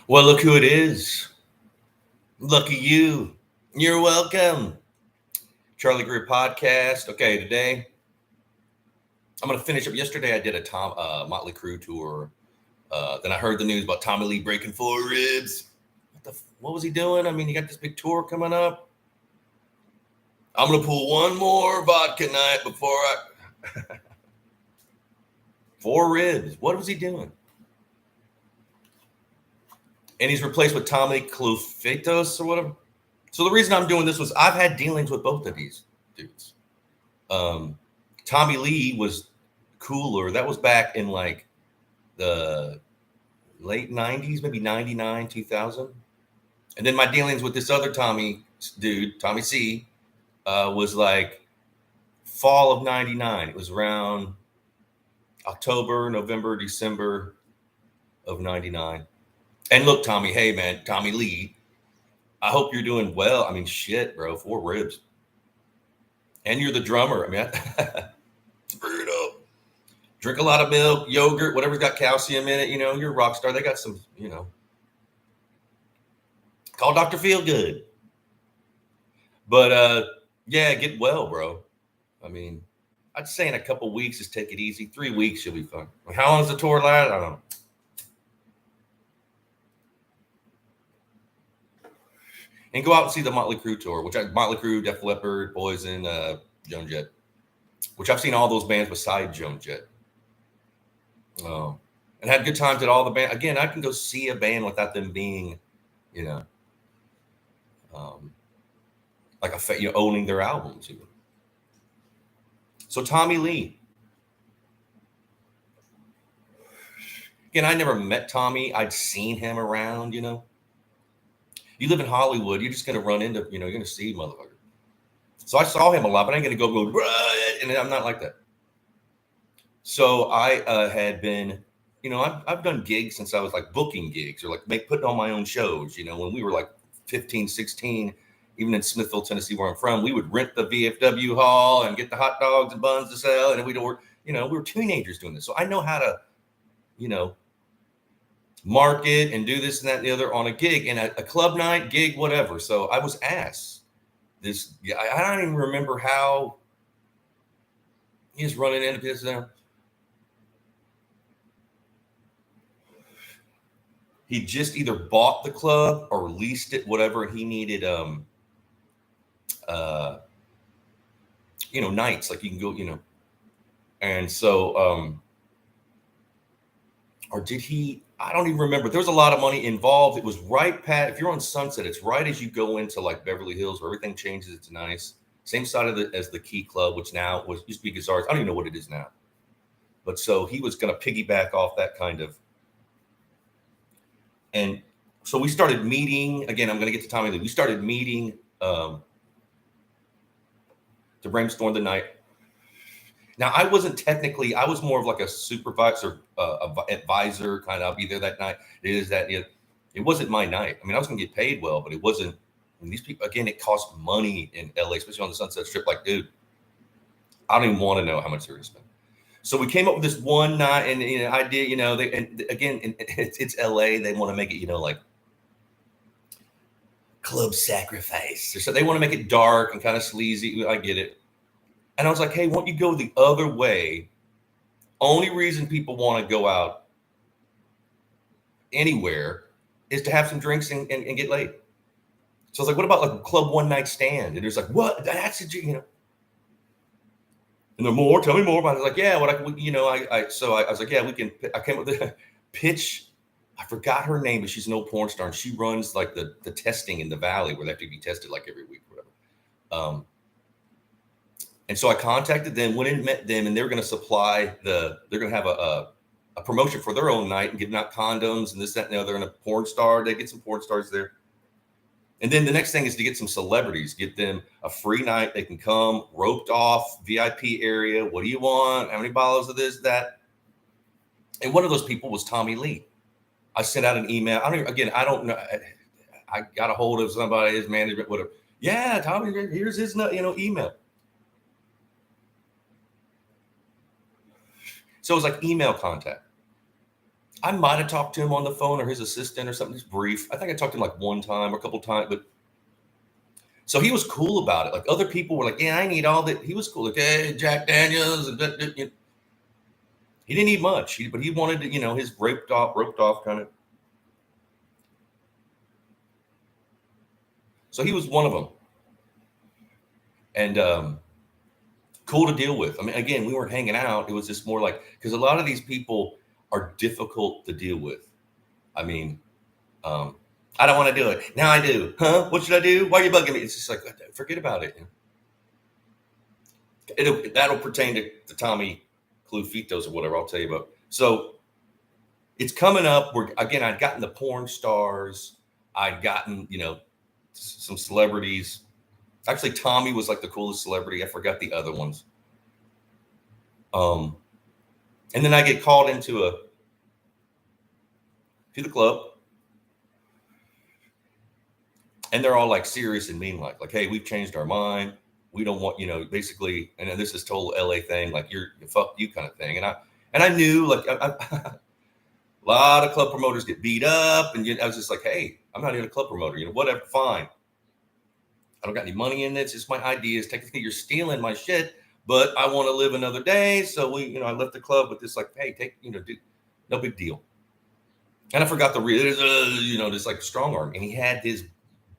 Well, look who it is. Lucky you. You're welcome. Charlie Greer podcast. Okay, today I'm gonna finish up. Yesterday I did a Motley Crue tour. Then I heard the news about Tommy Lee breaking 4 ribs. What was he doing? I mean, you got this big tour coming up. I'm gonna pull one more vodka night before I 4 ribs. What was he doing? And he's replaced with Tommy Clufetos or whatever. So the reason I'm doing this was I've had dealings with both of these dudes. Tommy Lee was cooler. That was back in like the late 90s, maybe 99, 2000. And then my dealings with this other Tommy dude, Tommy C, was like fall of 99. It was around October, November, December of 99. And look, Tommy, hey, man, Tommy Lee, I hope you're doing well. I mean, shit, bro, 4 ribs. And you're the drummer. I mean, screw it up. Drink a lot of milk, yogurt, whatever's got calcium in it. You know, you're a rock star. They got some, call Dr. Feelgood. But yeah, get well, bro. I mean, I'd say in a couple weeks, just take it easy. 3 weeks, you'll be fine. How long does the tour last? I don't know. And go out and see the Motley Crue tour, Motley Crue, Def Leppard, Poison, Joan Jett, which I've seen all those bands besides Joan Jett. And had good times at all the band. Again, I can go see a band without them being, like owning their albums. Even. So Tommy Lee. Again, I never met Tommy. I'd seen him around. You live in Hollywood, you're just gonna run into, you're gonna see motherfucker. So I saw him a lot, but I ain't gonna go, and I'm not like that. So I had been, I've done gigs since I was like booking gigs or like putting on my own shows. When we were like 15, 16, even in Smithville, Tennessee, where I'm from, we would rent the VFW hall and get the hot dogs and buns to sell, and we'd work. We were teenagers doing this, so I know how to, market and do this and that and the other on a gig and a club night gig, whatever. So I was asked this. I don't even remember how he's running into this now. He just either bought the club or leased it, whatever he needed. Nights like you can go, and so, or did he? I don't even remember. There was a lot of money involved. It was right past, if you're on Sunset, it's right as you go into like Beverly Hills where everything changes. It's nice. Same side of as the Key Club, which now used to be Gazar's. I don't even know what it is now. But so he was going to piggyback off that kind of. And so we started meeting. Again, I'm going to get to Tommy Lee. We started meeting to brainstorm the night. Now, I wasn't technically, I was more of like a supervisor, advisor kind of. I'll be there that night. It wasn't my night. I mean, I was going to get paid well, but it wasn't. And these people, again, it costs money in LA, especially on the Sunset Strip. Like, dude, I don't even want to know how much they're going to spend. So we came up with this one night and idea, it's LA. They want to make it, like club sacrifice. So they want to make it dark and kind of sleazy. I get it. And I was like, hey, won't you go the other way? Only reason people want to go out anywhere is to have some drinks and get laid. So I was like, what about like a club one night stand? And there's like, what? That's it, And they're more, tell me more about it. I was like, yeah, I was like, yeah, we can. I came up with the pitch. I forgot her name, but she's an old porn star. And she runs like the testing in the Valley where they have to be tested like every week, whatever. And so I contacted them, went and met them, and they're going to supply they're going to have a promotion for their own night and giving out condoms and this, that, and the other. And a porn star, they get some porn stars there. And then the next thing is to get some celebrities, get them a free night. They can come roped off VIP area. What do you want? How many bottles of this, that? And one of those people was Tommy Lee. I sent out an email. I don't know. I got a hold of somebody, his management, whatever. Yeah, Tommy, here's his, email. So it was like email contact. I might have talked to him on the phone or his assistant or something, just brief. I think I talked to him like one time or a couple times, but so he was cool about it. Like other people were like, "Yeah, I need all that." He was cool, like, "Hey, Jack Daniels," and he didn't need much, but he wanted to, his roped off kind of. So he was one of them, and cool to deal with. I mean, again, we weren't hanging out. It was just more like because a lot of these people are difficult to deal with. I mean, um, I don't want to do it. Now I do. Huh? What should I do? Why are you bugging me? It's just like forget about it. That'll pertain to Tommy Clufetos or whatever I'll tell you about. So it's coming up. I'd gotten the porn stars. I'd gotten some celebrities. Actually, Tommy was like the coolest celebrity. I forgot the other ones. And then I get called to the club, and they're all like serious and mean, like, hey, we've changed our mind. We don't want, basically, and then this is total LA thing, like you're fuck you kind of thing. And I knew like a lot of club promoters get beat up, and I was just like, hey, I'm not even a club promoter, whatever, fine. I don't got any money in it. It's just my ideas. Technically, you're stealing my shit, but I want to live another day. So I left the club with this like, hey, dude, no big deal. And I forgot the real, this like strong arm, and he had his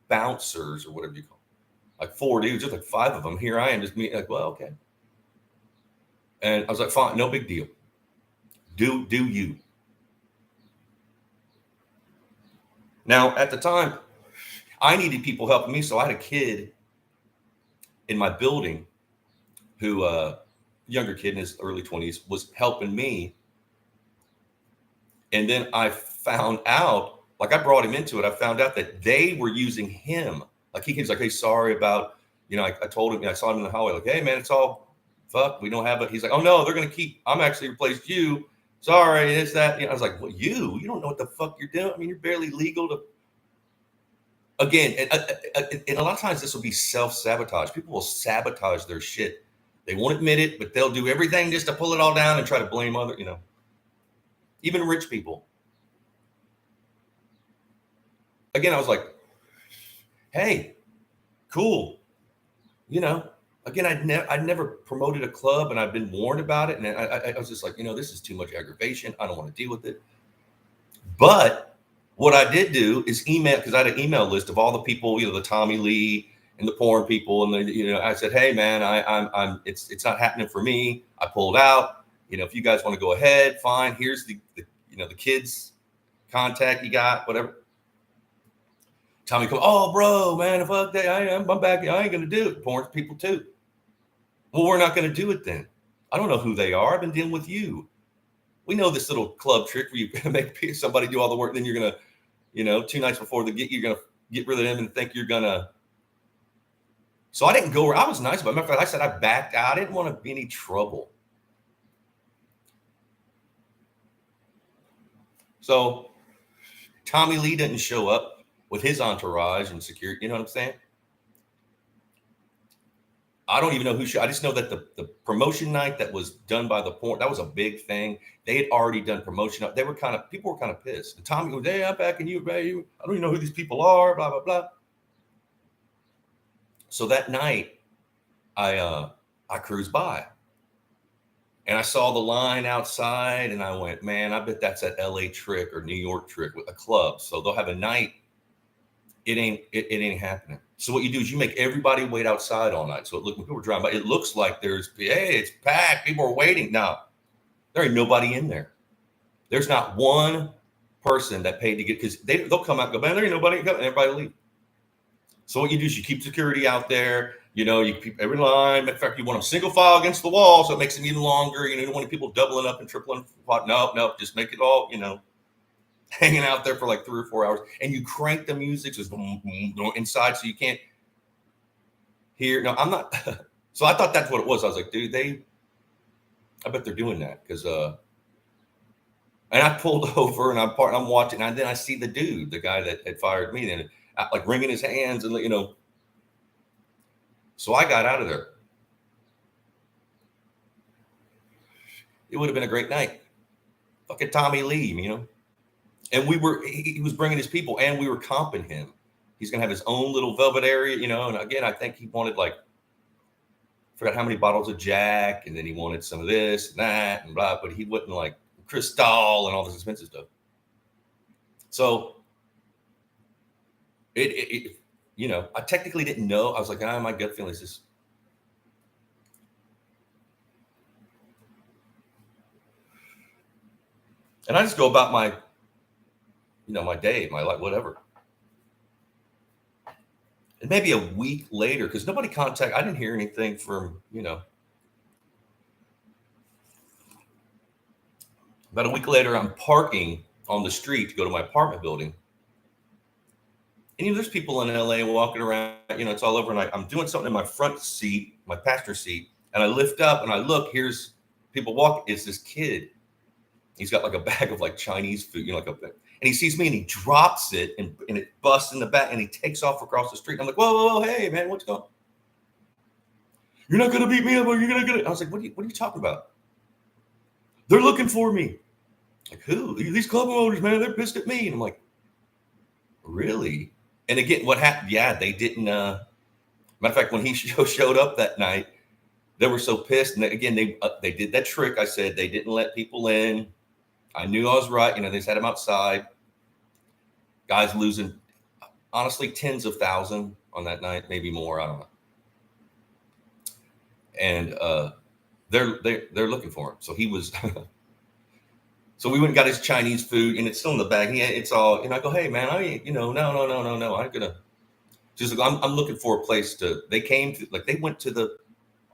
bouncers or whatever you call them, like 4 dudes, just like 5 of them. Here I am, just me, like, well, okay. And I was like, fine, no big deal. Do you? Now at the time, I needed people helping me, so I had a kid in my building who, younger kid in his early 20s, was helping me. And then I found out, like I brought him into it. I found out that they were using him. Like he was like, hey, sorry about, I told him, I saw him in the hallway, like, hey man, it's all fuck. We don't have it. He's like, oh no, they're going to I'm actually replaced you. Sorry, it's that. I was like, well, you don't know what the fuck you're doing. I mean, you're barely legal to, again, and a lot of times this will be self-sabotage. People will sabotage their shit. They won't admit it, but they'll do everything just to pull it all down and try to blame other, even rich people. Again, I was like, hey, cool. Again, I'd never promoted a club, and I've been warned about it. And I was just like, this is too much aggravation. I don't want to deal with it. But what I did do is email, because I had an email list of all the people, the Tommy Lee and the porn people. And I said, hey man, it's not happening for me. I pulled out. If you guys want to go ahead, fine. Here's the kids contact you got, whatever. Tommy come, oh bro, man, fuck that. I'm back. I ain't gonna do it. Porn people too. Well, we're not gonna do it then. I don't know who they are. I've been dealing with you. We know this little club trick where you make somebody do all the work, then you're gonna, 2 nights before you're gonna get rid of them and think you're gonna. So I didn't go where I was nice, but matter of fact, I said I backed out. I didn't want to be any trouble. So Tommy Lee didn't show up with his entourage and security. You know what I'm saying? I don't even know who I just know that the promotion night that was done by the porn, that was a big thing. They had already done promotion. People were kind of pissed. And Tommy goes, hey, I'm backing you, man. I don't even know who these people are, blah, blah, blah. So that night, I cruised by. And I saw the line outside, and I went, man, I bet that's that LA trick or New York trick with a club. So they'll have a night. It ain't happening. So what you do is you make everybody wait outside all night. So when people are driving by, it looks like it's packed. People are waiting. No, there ain't nobody in there. There's not one person that paid to get, because they'll come out and go, man, there ain't nobody, and everybody leave. So what you do is you keep security out there. You keep every line. In fact, you want them single file against the wall, so it makes them even longer. You don't want people doubling up and tripling. No, just make it all, hanging out there for like 3 or 4 hours, and you crank the music so it's inside, so you can't hear. No, I'm not. So I thought that's what it was. I was like, dude, I bet they're doing that because. And I pulled over and I'm watching, and then I see the dude, the guy that had fired me, and like wringing his hands, and So I got out of there. It would have been a great night. Fucking Tommy Lee, And he was bringing his people, and we were comping him. He's going to have his own little velvet area, and again, I think he wanted like, forgot how many bottles of Jack, and then he wanted some of this and that and blah, but he wouldn't like Cristal and all this expensive stuff. So I technically didn't know. I was like, my gut feeling is this. And I just go about my, my day, my life, whatever. And maybe a week later, because I didn't hear anything from, about a week later, I'm parking on the street to go to my apartment building. And there's people in LA walking around, it's all over. And I'm doing something in my front seat, my passenger seat. And I lift up and I look, here's people walking. It's this kid. He's got like a bag of like Chinese food, and he sees me and he drops it and it busts in the back and he takes off across the street. And I'm like, whoa, hey man, what's going on? You're not going to beat me up, or you're going to get it. I was like, what are you talking about? They're looking for me. Like, who? These club owners, man, they're pissed at me. And I'm like, really? And again, what happened? Yeah, they didn't. Matter of fact, when he showed up that night, they were so pissed. And again, they did that trick. I said they didn't let people in. I knew I was right. They just had him outside. Guys losing, honestly, tens of thousands on that night, maybe more. I don't know. And they're looking for him. So he was. So we went and got his Chinese food, and it's still in the bag. It's all. And I go, hey man, I ain't. No. I'm gonna. Just I'm looking for a place to. They came to they went to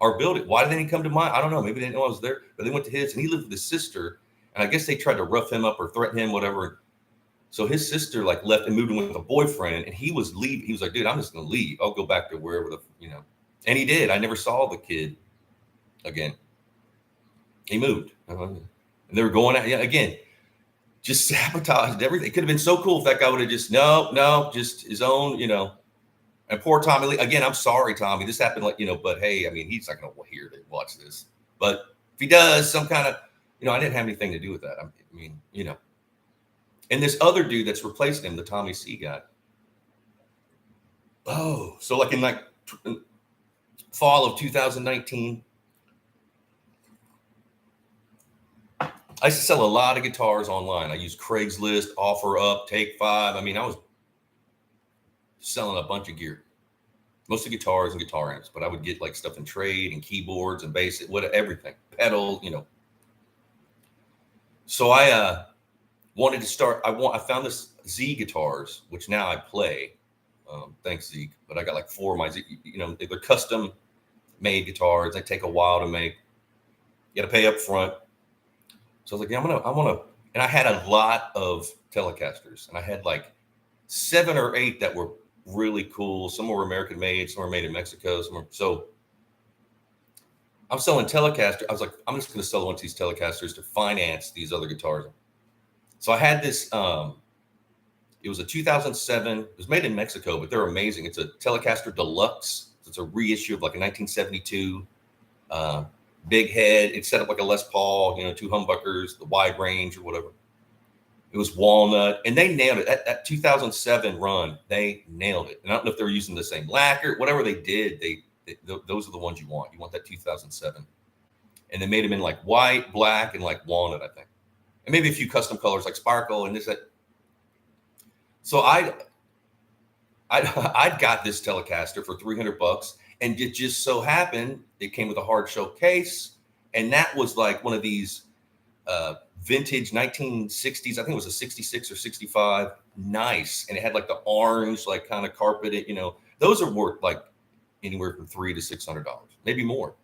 our building. Why did they come to mine? I don't know. Maybe they didn't know I was there, but they went to his, and he lived with his sister. And I guess they tried to rough him up or threaten him, whatever. So his sister left and moved in with a boyfriend, and he was leaving. He was like, dude, I'm just going to leave. I'll go back to wherever and he did. I never saw the kid again. He moved. And they were going out again, just sabotaged everything. It could have been so cool if that guy would have just, no, just his own, and poor Tommy Lee. Again, I'm sorry, Tommy. This happened but hey, I mean, he's not going to hear to watch this. But if he does, some kind of, I didn't have anything to do with that. I mean, and this other dude that's replaced him, the Tommy C guy. Oh, so in fall of 2019, I used to sell a lot of guitars online. I used Craigslist, OfferUp, Take 5. I mean, I was selling a bunch of gear, mostly guitars and guitar amps, but I would get stuff in trade and keyboards and bass, everything, pedals, So I wanted to start. I found this Z guitars, which now I play. Thanks, Zeke. But I got 4 of my Z. They're custom made guitars. They take a while to make. You got to pay up front. So I was like, yeah, I want to. And I had a lot of Telecasters, and I had 7 or 8 that were really cool. Some were American made, some were made in Mexico. So I'm selling Telecaster. I was like, I'm just going to sell one of these Telecasters to finance these other guitars. So I had this, it was a 2007, it was made in Mexico, but they're amazing. It's a Telecaster Deluxe. It's a reissue of a 1972, big head. It's set up like a Les Paul, 2 humbuckers, the wide range or whatever. It was walnut, and they nailed it. That 2007 run, they nailed it. And I don't know if they were using the same lacquer, whatever they did, those are the ones you want. You want that 2007. And they made them in white, black, and walnut, I think. And maybe a few custom colors like sparkle and this, that. So I'd got this Telecaster for $300, and it just so happened it came with a hard shell case, and that was one of these vintage 1960s. I think it was a 66 or 65. Nice, and it had the orange kind of carpeted. Those are worth anywhere from $300 to $600, maybe more.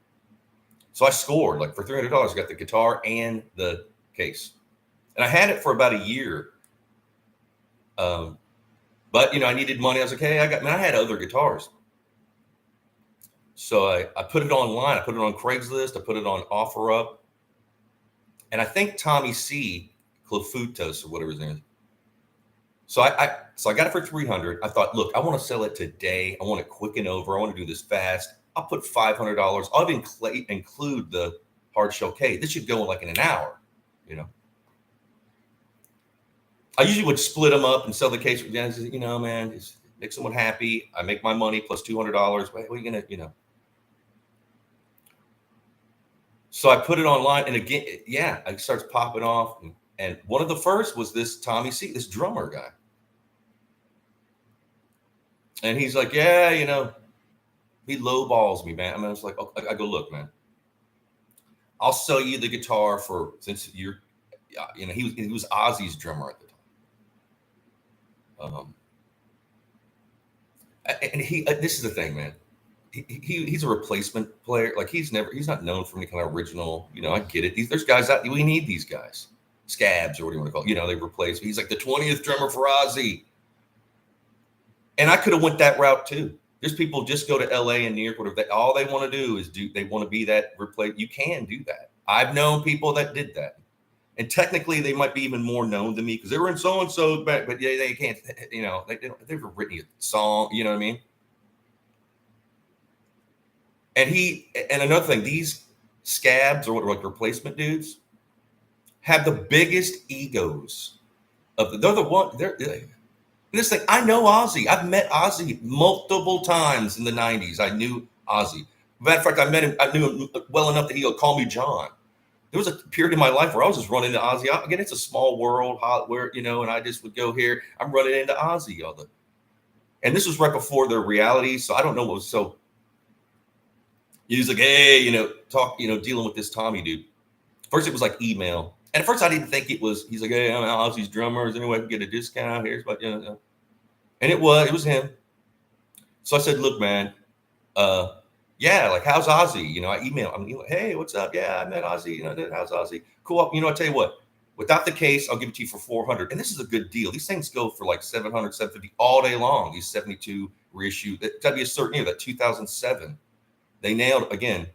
So I scored for $300. I got the guitar and the case. And I had it for about a year. But I needed money. I was like, hey, I had other guitars. So I put it online. I put it on Craigslist. I put it on OfferUp. And I think Tommy C, Clufetos or whatever his name is. So I got it for $300. I thought, look, I want to sell it today. I want it quick and over. I want to do this fast. I'll put $500. I'll even include the hard shell case. This should go in an hour, I usually would split them up and sell the case. You know, man, just make someone happy. I make my money plus $200. What are you gonna, you know? So I put it online, and again, yeah, it starts popping off. And one of the first was this Tommy C, this drummer guy, and he's like, yeah, you know, he lowballs me, man. I mean, I was like, oh, I go, look, man, I'll sell you the guitar for, since you're, you know, he was Ozzy's drummer at the time. And this is the thing, man. He's a replacement player. Like he's not known for any kind of original. You know, I get it. There's guys out. We need these guys, scabs or what do you want to call it? You know, they replace. He's like the 20th drummer for Ozzy, and I could have went that route too. There's people just go to LA and New York, whatever. All they want to do is they want to be that replace. You can do that. I've known people that did that, and technically they might be even more known to me because they were in so and so back, but yeah, they can't. You know, they've never written a song. You know what I mean? And another thing, these scabs or what, like replacement dudes, have the biggest egos they're the one. This thing. I know Ozzy. I've met Ozzy multiple times in the '90s. I knew Ozzy. Matter of fact, I met him. I knew him well enough that he'll call me John. There was a period in my life where I was just running into Ozzy. Again, it's a small world, where you know, and I just would go here. I'm running into Ozzy and this was right before the reality, so I don't know what was so. He was like, hey, you know, dealing with this Tommy dude. First, it was like email. And at first, I didn't think it was, he's like, hey, I'm Ozzy's drummers. Anyway, I can get a discount. Here's what, you know. And it was him. So I said, look, man, yeah, like, how's Ozzy? You know, I email him, hey, what's up? Yeah, I met Ozzy. You know, how's Ozzy? Cool. You know, I tell you what, without the case, I'll give it to you for 400. And this is a good deal. These things go for like 700, 750 all day long. These 72 reissue. It's got to be a certain year, that 2007. They nailed again.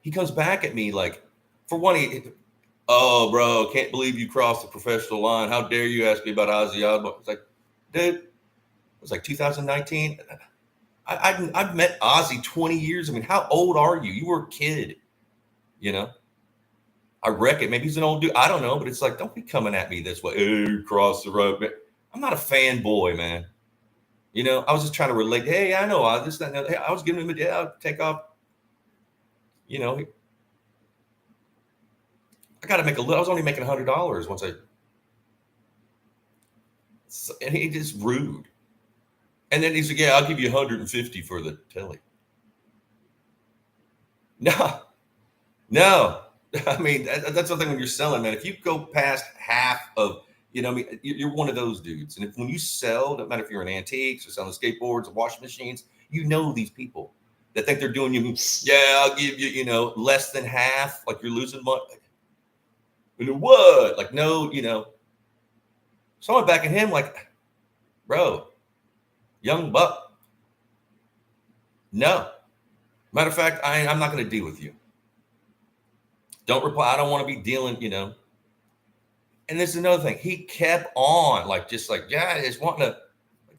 He comes back at me like, for one, oh, bro, can't believe you crossed the professional line. How dare you ask me about Ozzy Osbourne? It's like, dude, it was like 2019. I've met Ozzy 20 years. I mean, how old are you? You were a kid, you know? I reckon maybe he's an old dude. I don't know, but it's like, don't be coming at me this way. Hey, cross the road. Man. I'm not a fanboy, man. You know, I was just trying to relate. Hey, I know this, that, and that. Hey, I was giving him I'll take off. You know, I got to make a little. I was only making $100 once and he just rude. And then he's like, yeah, I'll give you 150 for the telly. No. I mean, that's the thing when you're selling, man. If you go past half of, you know, I mean, you're one of those dudes. And when you sell, no matter if you're in antiques or selling skateboards or washing machines, you know these people that think they're doing you. Yeah, I'll give you, you know, less than half. Like you're losing money. You know what? Like no, you know. Someone backing him, like, bro, young buck. No. Matter of fact, I'm not going to deal with you. Don't reply. I don't want to be dealing, you know. And this is another thing. He kept on, like, just like, yeah, I just wanting to,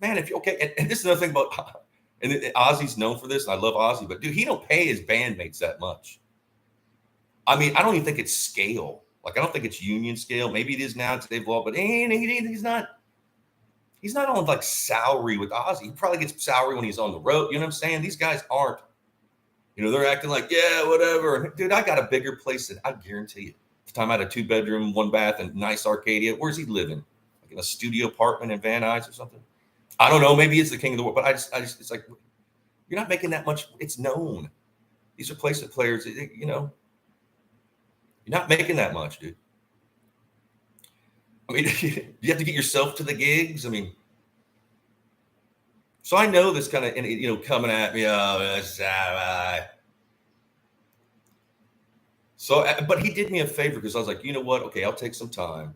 man, if you're okay. And this is another thing about, and Ozzy's known for this. And I love Ozzy, but dude, he don't pay his bandmates that much. I mean, I don't even think it's scale. Like, I don't think it's union scale. Maybe it is now today, but he's not on like salary with Ozzy. He probably gets salary when he's on the road. You know what I'm saying? These guys aren't, you know, they're acting like, yeah, whatever. Dude, I got a bigger place than I guarantee you. Time I had a 2-bedroom, 1-bath, and nice Arcadia. Where's he living? Like in a studio apartment in Van Nuys or something? I don't know. Maybe it's the king of the world, but I just, it's like, you're not making that much. It's known. These replacement players, you know, you're not making that much, dude. I mean, you have to get yourself to the gigs. I mean, so I know this kind of, you know, coming at me. So, but he did me a favor because I was like, you know what? Okay, I'll take some time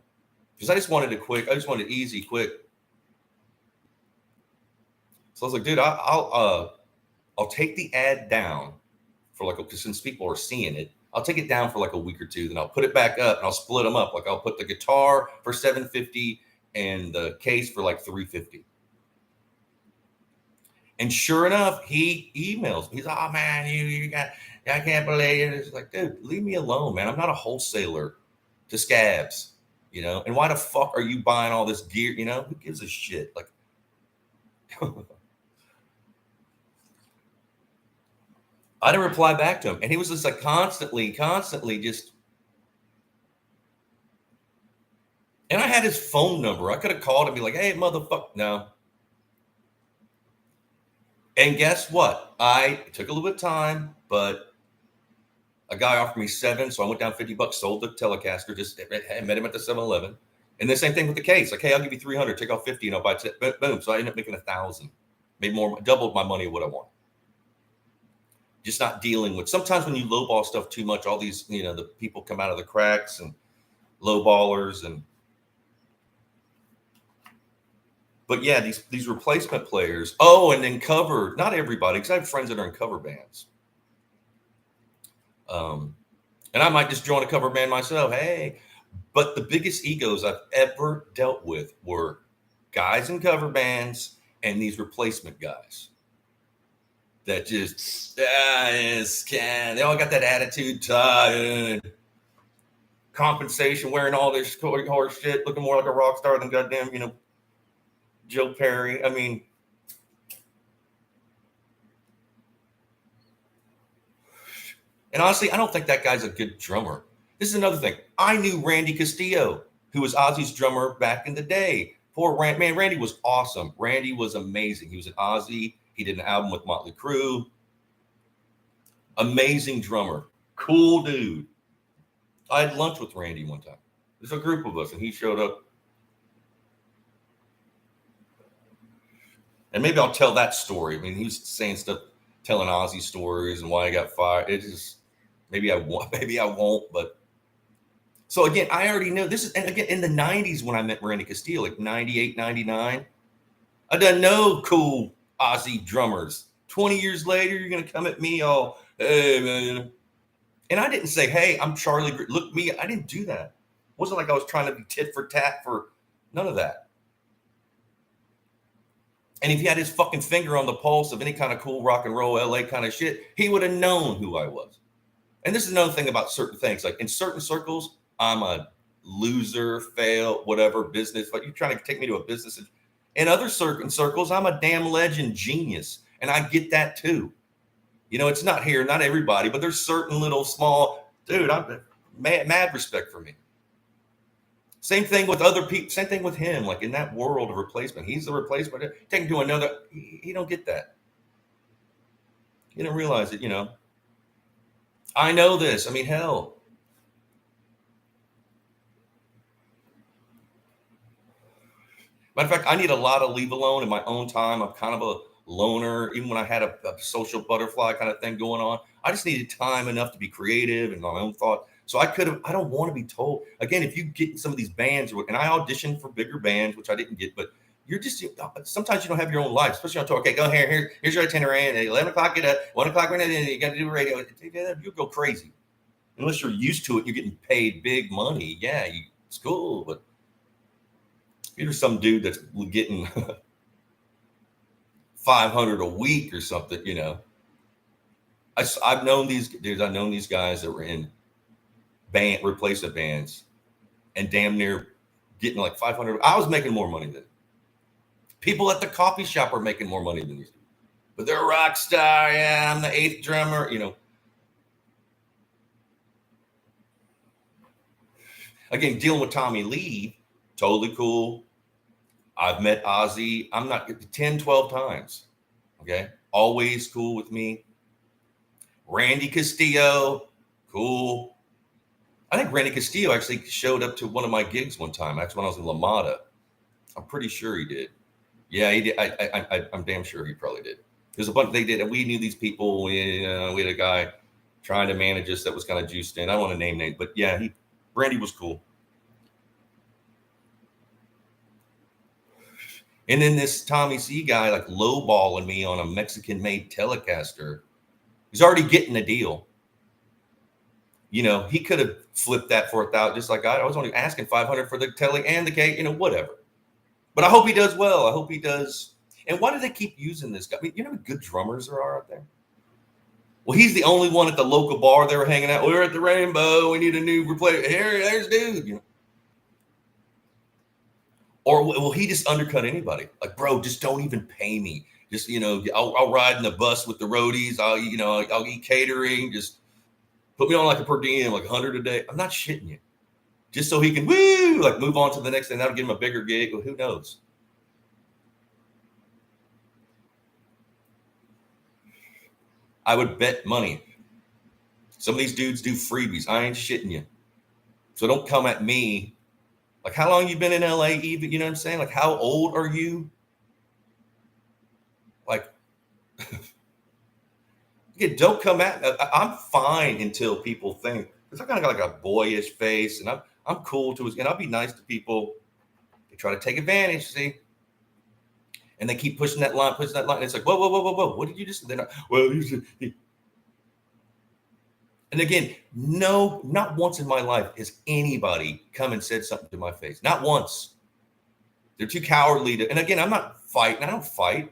because I just wanted it quick. I just wanted it easy, quick. So I was like, dude, I'll take the ad down for like, because since people are seeing it, I'll take it down for like a week or two. Then I'll put it back up and I'll split them up. Like I'll put the guitar for $750 and the case for like $350. And sure enough, he emails me. He's, oh man, you got, I can't believe it. It's like, dude, leave me alone, man. I'm not a wholesaler. to scabs, and why the fuck are you buying all this gear? Who gives a shit? Like, I didn't reply back to him. And he was just like constantly just, and I had his phone number. I could have called and be like, hey, motherfucker. No. And guess what? I took a little bit of time, but a guy offered me $7. So I went down $50, sold the Telecaster, just met him at the 7-Eleven. And the same thing with the case. Like, hey, I'll give you $300, take off $50, and I'll buy it. Boom. So I ended up making $1,000, made more, doubled my money of what I want. Just not dealing with, sometimes when you lowball stuff too much, all these, the people come out of the cracks and lowballers but yeah, these replacement players. Oh, and then cover, not everybody, because I have friends that are in cover bands. And I might just join a cover band myself. Hey, but the biggest egos I've ever dealt with were guys in cover bands and these replacement guys that just they all got that attitude, compensation, wearing all this horse shit, looking more like a rock star than goddamn, Joe Perry. I mean, and honestly, I don't think that guy's a good drummer. This is another thing. I knew Randy Castillo, who was Ozzy's drummer back in the day. Poor man, Randy was awesome. Randy was amazing. He was an Ozzy. He did an album with Motley Crue. Amazing drummer. Cool dude. I had lunch with Randy one time. There's a group of us, and he showed up. And maybe I'll tell that story. I mean, he was saying stuff, telling Ozzy stories and why he got fired. It just, maybe I won't. But so again, I already know this is, and again, in the 90s when I met Randy Castillo, like 98, 99, I done know cool Ozzy drummers. 20 years later, you're going to come at me all, hey, man. And I didn't say, hey, I'm Charlie. Look me. I didn't do that. It wasn't like I was trying to be tit for tat for none of that. And if he had his fucking finger on the pulse of any kind of cool rock and roll LA kind of shit, he would have known who I was. And this is another thing about certain things. Like in certain circles, I'm a loser, fail, whatever, business. But you're trying to take me to a business. In other certain circles, I'm a damn legend genius. And I get that too. It's not here, not everybody, but there's certain little small, dude, I'm mad respect for me. Same thing with other people. Same thing with him. Like in that world of replacement, he's the replacement. Take him to another. You don't get that. You don't realize it. I know this. I mean, hell. Matter of fact, I need a lot of leave alone in my own time. I'm kind of a loner. Even when I had a social butterfly kind of thing going on, I just needed time enough to be creative and my own thought. So I don't want to be told. Again, if you get in some of these bands, and I auditioned for bigger bands, which I didn't get, but sometimes you don't have your own life, especially on tour. Okay, go here's your itinerary, and 11 o'clock, get up, 1 o'clock, you got to do radio. You'll go crazy. Unless you're used to it, you're getting paid big money. Yeah, it's cool, but if you're some dude that's getting $500 a week or something, I've known these dudes. I've known these guys that were in replacement bands and damn near getting like 500. I was making more money than people at the coffee shop are making more money than these people. But they're a rock star. Yeah, I'm the 8th drummer. Again, dealing with Tommy Lee, totally cool. I've met Ozzy. I'm not 10, 12 times. Okay. Always cool with me. Randy Castillo, cool. I think Randy Castillo actually showed up to one of my gigs one time. That's when I was in La Mata. I'm pretty sure he did. Yeah, he did. I'm damn sure he probably did. There's a bunch they did, and we knew these people. We had a guy trying to manage us that was kind of juiced in. I don't want to name names, but yeah, Randy was cool. And then this Tommy C guy like lowballing me on a Mexican-made Telecaster. He's already getting a deal. He could have flipped that for $1,000, just like I was only asking $500 for the telly and the cake, whatever. But I hope he does well. I hope he does. And why do they keep using this guy? I mean, how many good drummers there are out there? Well, he's the only one at the local bar they were hanging out. We're at the Rainbow. We need a new replacement. There's dude. You know? Or will he just undercut anybody? Like, bro, just don't even pay me. Just, I'll ride in the bus with the roadies. I'll eat catering. Just put me on like a per diem, like 100 a day. I'm not shitting you. Just so he can like move on to the next thing. That'll give him a bigger gig. Well, who knows? I would bet money. Some of these dudes do freebies. I ain't shitting you. So don't come at me. Like, how long you been in LA even? You know what I'm saying? Like, how old are you? Like, again, don't come at. I'm fine until people think, because I kind of got like a boyish face, and I'm cool to, and I'll be nice to people. They try to take advantage, see, and they keep pushing that line, And it's like, whoa, whoa, whoa, whoa, whoa. What did you just? They're not. Well, you should. And again, no, not once in my life has anybody come and said something to my face. Not once. They're too cowardly to. And again, I'm not fighting. I don't fight.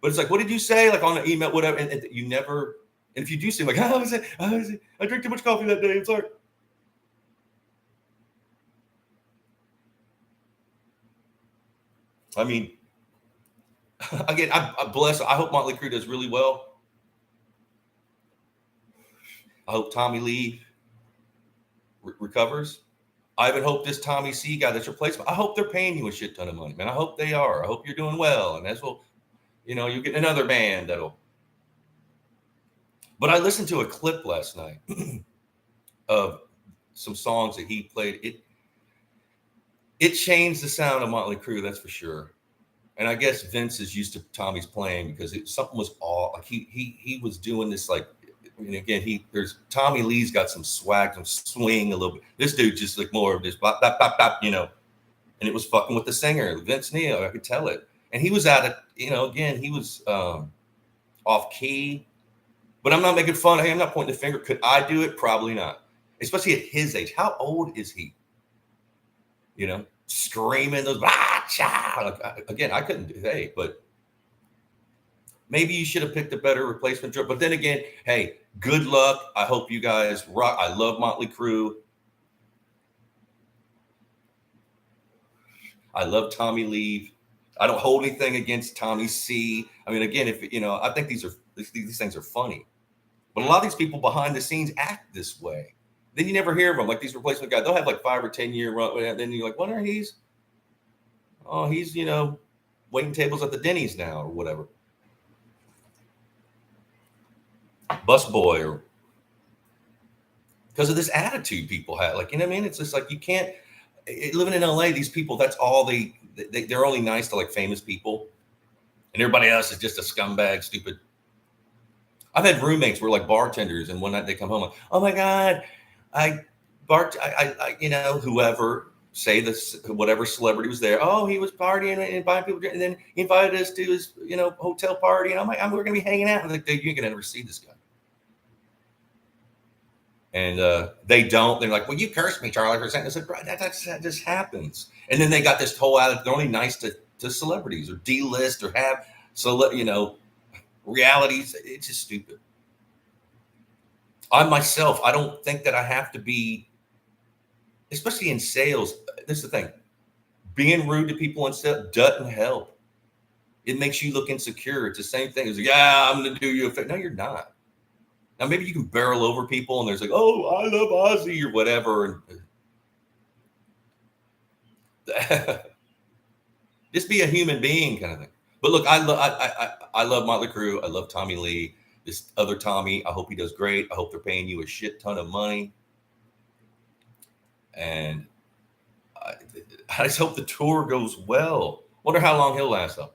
But it's like, what did you say? Like on the email, whatever. And you never. And if you do seem like, how is it? I drank too much coffee that day. It's like. I mean, again, I bless. I hope Motley Crue does really well. I hope Tommy Lee recovers. I even hope this Tommy C guy that's replacement. I hope they're paying you a shit ton of money, man. I hope they are. I hope you're doing well, and that's what you're getting another band that'll. But I listened to a clip last night of some songs that he played. It changed the sound of Motley Crue, that's for sure. And I guess Vince is used to Tommy's playing because something was off. Like he was doing this like. And again, there's Tommy Lee's got some swag, some swing a little bit. This dude just like more of this bop, bop, bop, bop, and it was fucking with the singer, Vince Neil. I could tell it. And he was at it, again, he was off key. But I'm not making fun. Hey, I'm not pointing the finger. Could I do it? Probably not. Especially at his age. How old is he? Screaming those, again, I couldn't do that, but maybe you should have picked a better replacement drummer. But then again, hey, good luck. I hope you guys rock. I love Motley Crue. I love Tommy Lee. I don't hold anything against Tommy C. I mean, again, if I think these things are funny, but a lot of these people behind the scenes act this way. Then you never hear of them. Like these replacement guys, they'll have like 5 or 10 year run. And then you're like, what are he's? Oh, he's waiting tables at the Denny's now or whatever. Busboy, or because of this attitude people have. Like, you know what I mean? It's just like you can't. Living in LA, these people, that's all they're only nice to like famous people, and everybody else is just a scumbag, stupid. I've had roommates who were like bartenders, and one night they come home like, oh my god, I whoever say this, whatever celebrity was there. Oh, he was partying and inviting people, and then he invited us to his hotel party, and I'm like, we're gonna be hanging out. And like, dude, you ain't gonna ever see this guy. And they don't. They're like, well, you cursed me, Charlie, for saying. I said, right, that just happens. And then they got this whole attitude. They're only nice to celebrities or D-list or have realities. It's just stupid. I myself, I don't think that I have to be, especially in sales. This is the thing. Being rude to people and stuff doesn't help. It makes you look insecure. It's the same thing. It's like, yeah, I'm going to do you a favor. No, you're not. Now, maybe you can barrel over people and there's like, oh, I love Ozzy or whatever. And just be a human being kind of thing. But look, I love Motley Crue. I love Tommy Lee. This other Tommy, I hope he does great. I hope they're paying you a shit ton of money. And I just hope the tour goes well. Wonder how long he'll last though.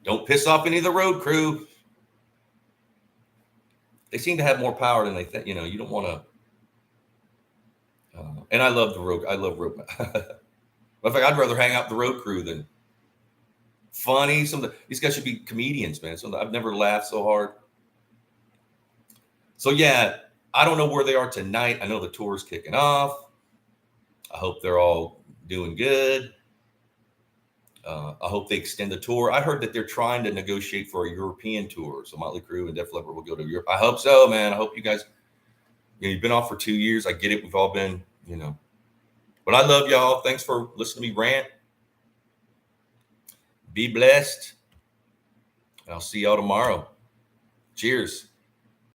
Don't piss off any of the road crew. They seem to have more power than they think. You don't want to. And I love the road. I love road. In fact, I'd rather hang out with the road crew than funny. These guys should be comedians, man. I've never laughed so hard. So yeah, I don't know where they are tonight. I know the tour's kicking off. I hope they're all doing good. I hope they extend the tour. I heard that they're trying to negotiate for a European tour, so Motley Crue and Def Leppard will go to Europe. I hope so, man. I hope you guys. You've been off for 2 years. I get it. We've all been, but I love y'all. Thanks for listening to me rant. Be blessed. I'll see y'all tomorrow. Cheers.